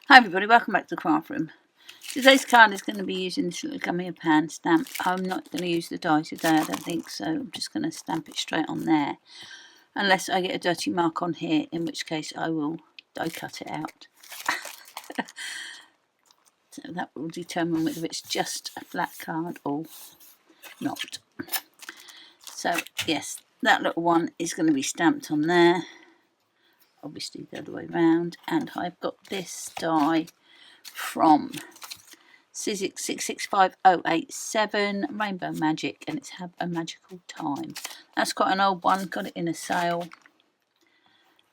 Hi everybody, welcome back to the craft room. Today's card is going to be using this little Gummiapan stamp. I'm not going to use the die today, I don't think, so I'm just going to stamp it straight on there. Unless I get a dirty mark on here, in which case I will die cut it out. So that will determine whether it's just a flat card or not. So yes, that little one is going to be stamped on there. Obviously the other way around. And I've got this die from Sizzix 665087 Rainbow Magic, and it's Have a Magical Time. That's quite an old one, got it in a sale,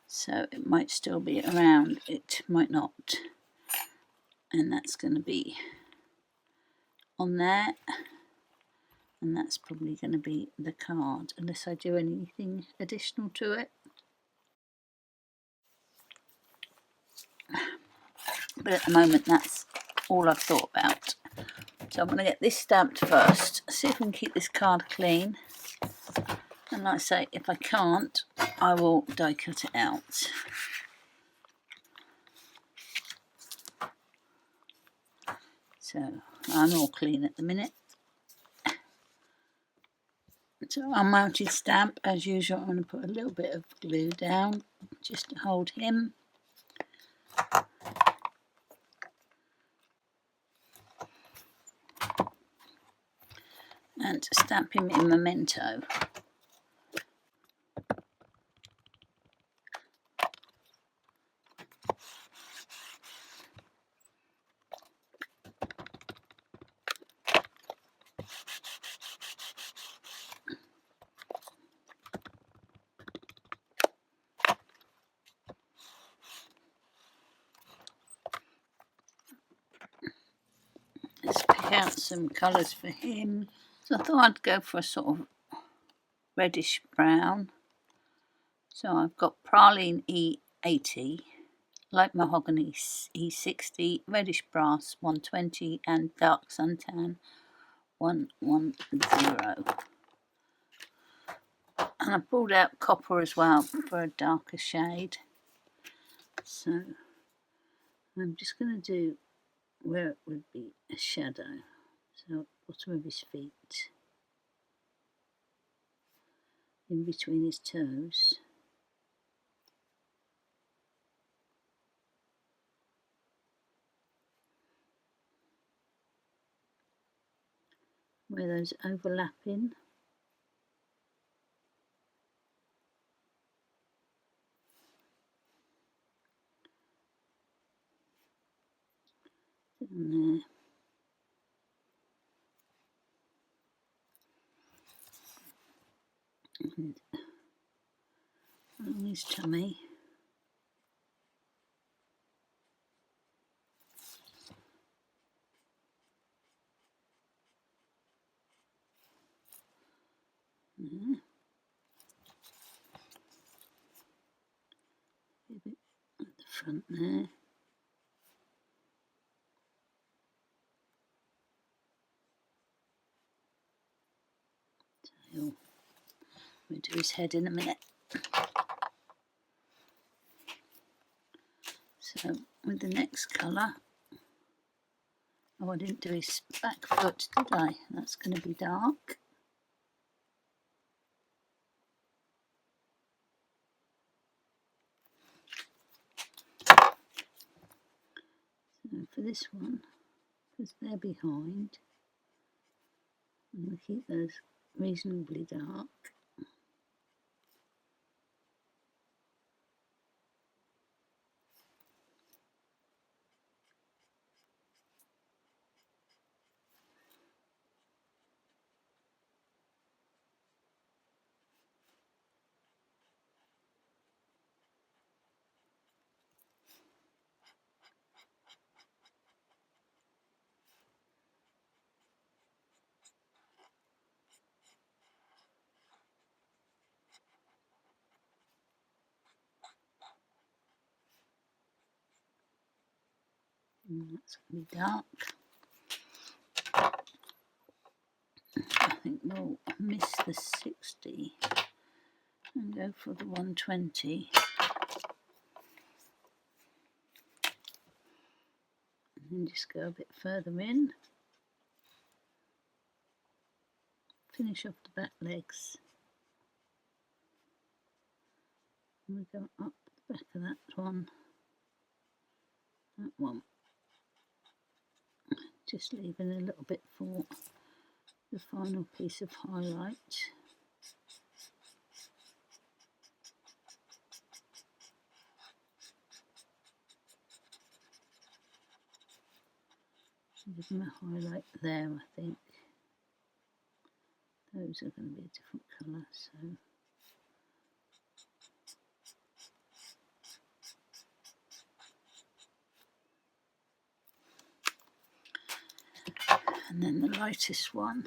so it might still be around, it might not. And that's going to be on there, and that's probably going to be the card, unless I do anything additional to it. But at the moment that's all I've thought about. So I'm going to get this stamped first, see if I can keep this card clean. And like I say, if I can't, I will die cut it out. So I'm all clean at the minute. So our mounted stamp, as usual, I'm going to put a little bit of glue down just to hold him. And stamp him in Memento. Let's pick out some colours for him. So I thought I'd go for a sort of reddish brown. So I've got Praline E80, Light Mahogany E60, Reddish Brass 120, and Dark Suntan 110. And I pulled out copper as well for a darker shade. So I'm just going to do where it would be a shadow. So bottom of his feet, in between his toes. Where those overlapping. Down there. And on his tummy. There. A bit at the front there. Tail. We'll do his head in a minute. So with the next colour, oh, I didn't do his back foot, did I? That's going to be dark. So for this one, because they're behind, I'm going to keep those reasonably dark. And that's going to be dark. I think we'll miss the 60 and go for the 120. And just go a bit further in. Finish off the back legs. And we go up the back of that one. That one. Just leaving a little bit for the final piece of highlight. Give them a highlight there, I think. Those are going to be a different colour, so. And then the lightest one.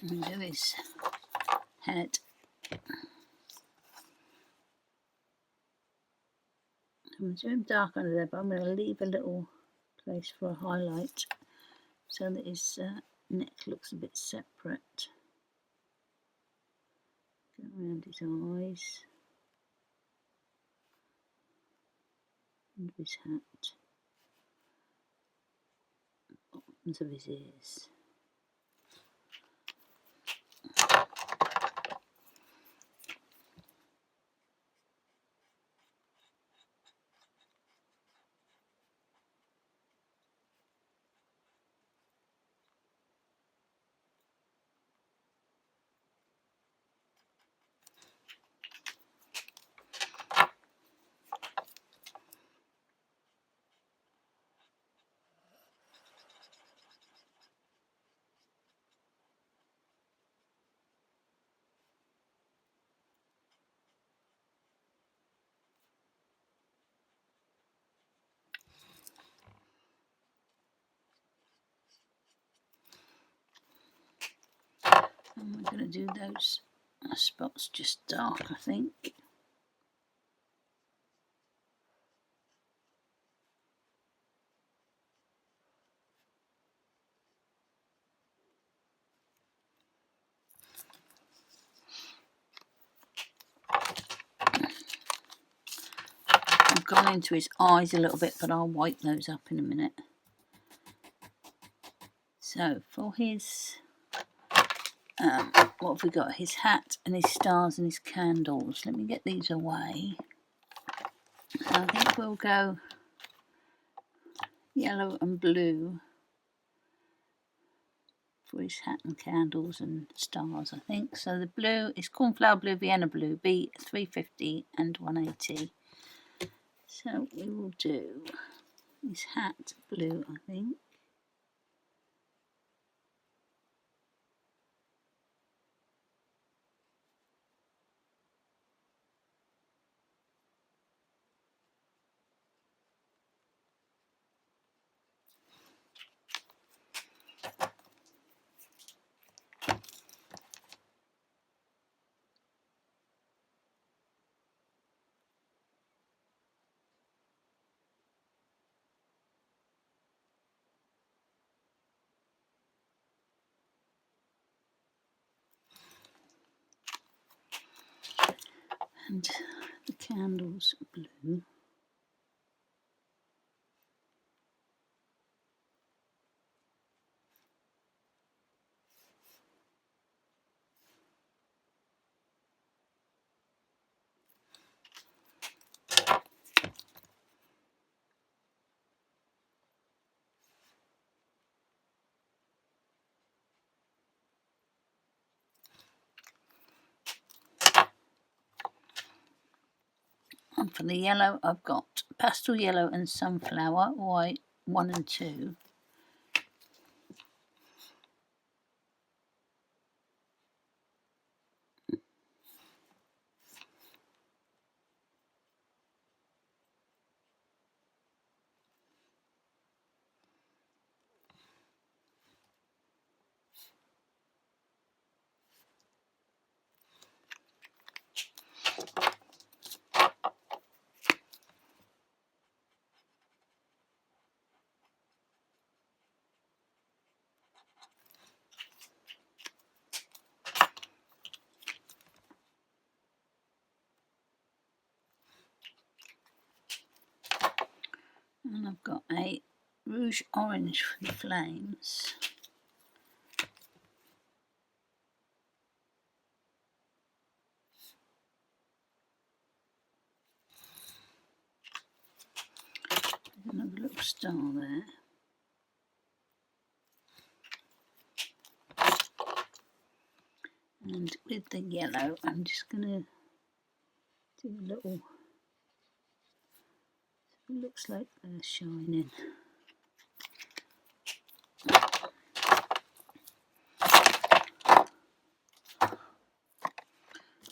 And do his head. I'm doing dark under there, but I'm going to leave a little place for a highlight so that his neck looks a bit separate. Go around his eyes and his hat, bottoms of his ears. And we're going to do those spots just dark, I think. I've gone into his eyes a little bit, but I'll wipe those up in a minute. So for his, what have we got? His hat and his stars and his candles. Let me get these away. I think we'll go yellow and blue for his hat and candles and stars, I think. So the blue is Cornflower Blue, Vienna Blue, B350 and 180. So we will do his hat blue, I think. And the candles blue. And for the yellow, I've got pastel yellow and sunflower white 1 and 2. And I've got a rouge orange for the flames. Another little star there. And with the yellow, I'm just going to do a little, it looks like they're shining.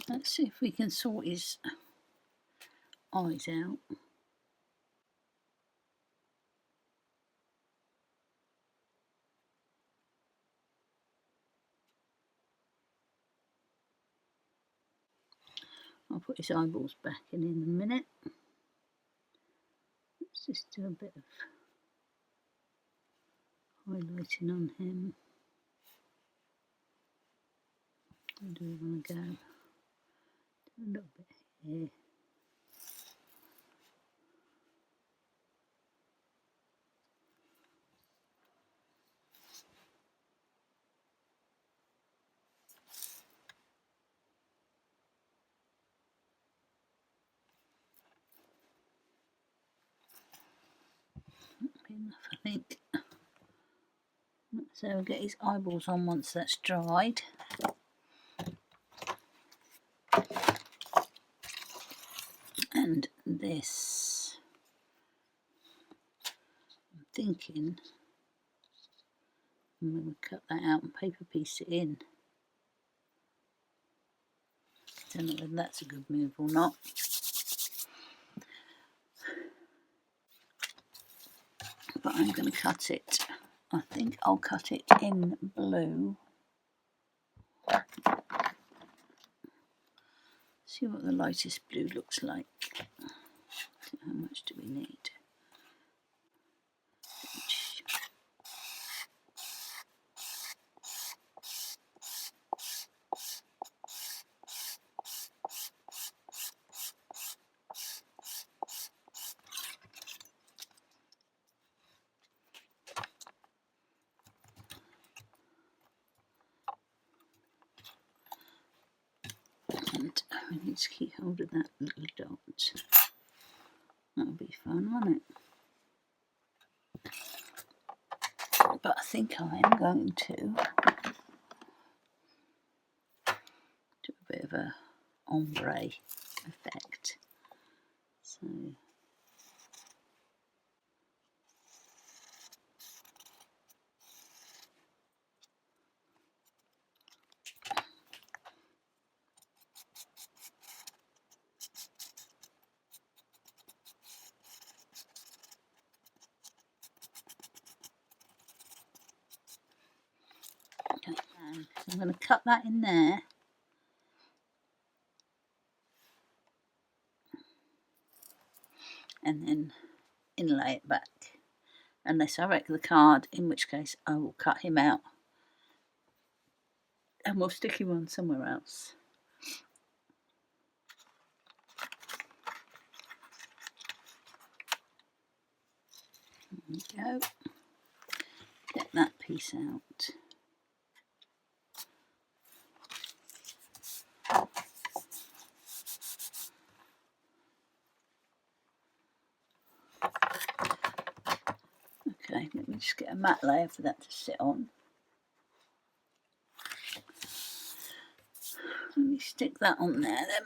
Let's see if we can sort his eyes out. I'll put his eyeballs back in a minute. Let's just do a bit of highlighting on him. Where do we want to go? Do a little bit here. Enough, I think. So we'll get his eyeballs on once that's dried. And this, I'm thinking I'm going to cut that out and paper piece it in. Don't know whether that's a good move or not. But I'm going to cut it. I think I'll cut it in blue. See what the lightest blue looks like. How much do we need? And we need to keep hold of that little dot. That'll be fun, won't it? But I think I am going to do a bit of a ombre effect. So I'm going to cut that in there. And then inlay it back. Unless I wreck the card, in which case I will cut him out. And we'll stick him on somewhere else. There we go. Get that piece out. Okay, let me just get a matte layer for that to sit on. Let me stick that on there then.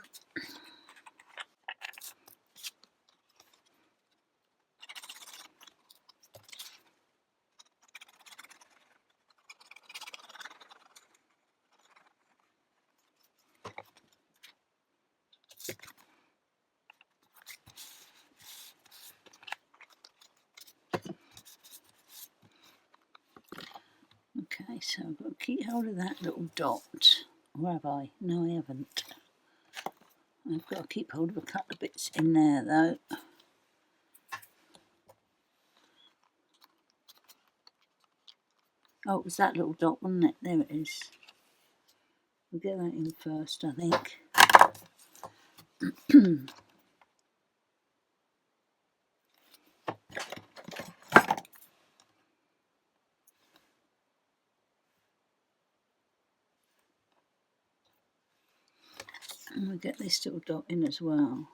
Okay, so I've got to keep hold of that little dot. Or have I? No, I haven't. I've got to keep hold of a couple of bits in there though. Oh, it was that little dot, wasn't it? There it is. We'll get that in first, I think. we get this little dot in as well.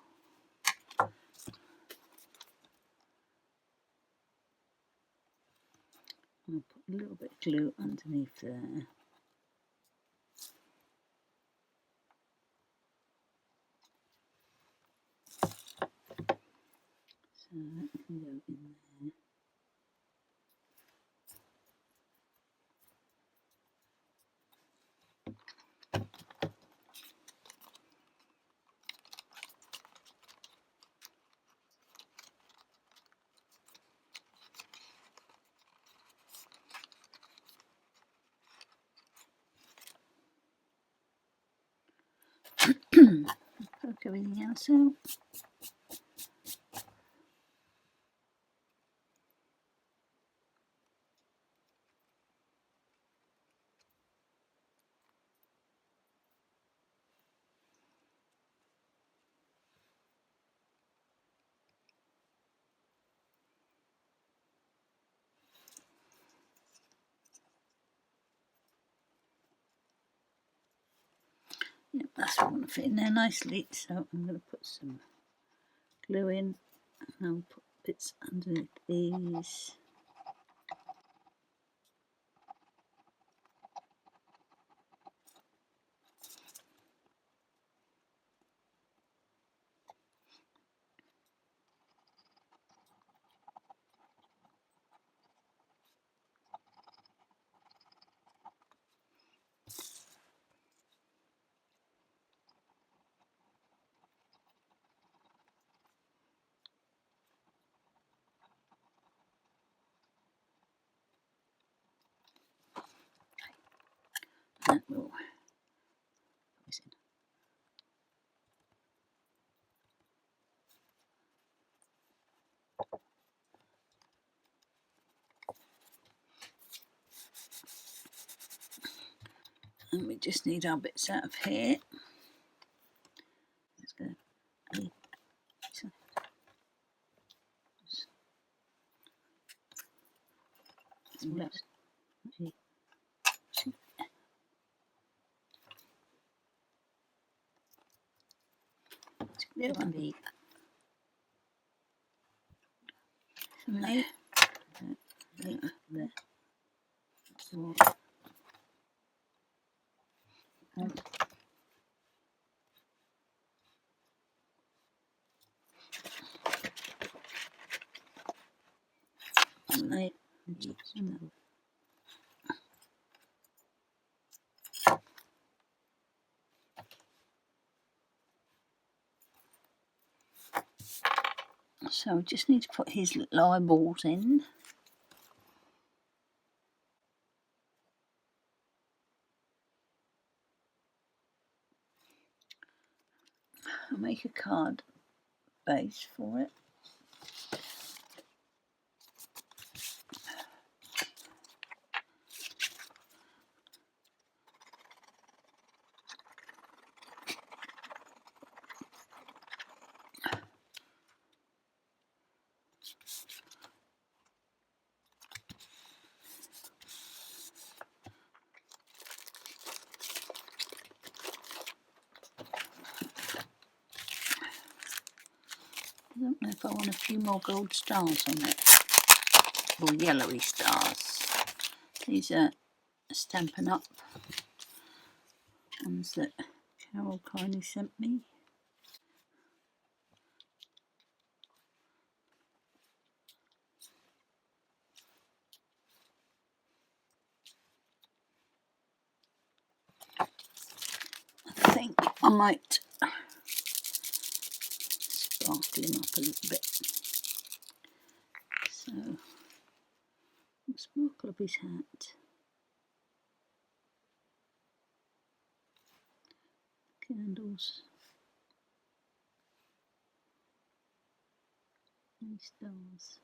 I'll put a little bit of glue underneath there. So that can go in there. Poke everything else out. Yep, that's what I want to fit in there nicely. So I'm going to put some glue in, and I'll put bits underneath these. That will and we just need our bits out of here. Let's go. So we just need to put his little eyeballs in. I'll make a card base for it. I don't know if I want a few more gold stars on it, or yellowy stars. These are Stampin' Up ones that Carol kindly sent me. I think I might sparkle him up a little bit. So, sparkle up his hat. Candles. And stars.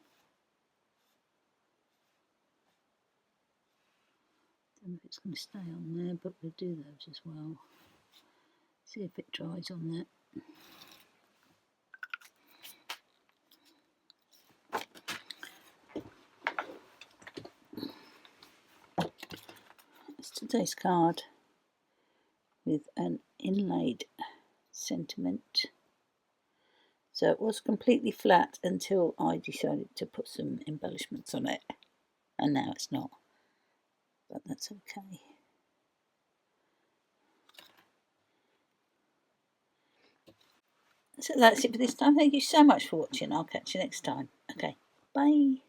Don't know if it's going to stay on there, but we'll do those as well. See if it dries on there. It's today's card with an inlaid sentiment. So it was completely flat until I decided to put some embellishments on it, and now it's not, but that's okay. So that's it for this time. Thank you so much for watching. I'll catch you next time. Okay, bye.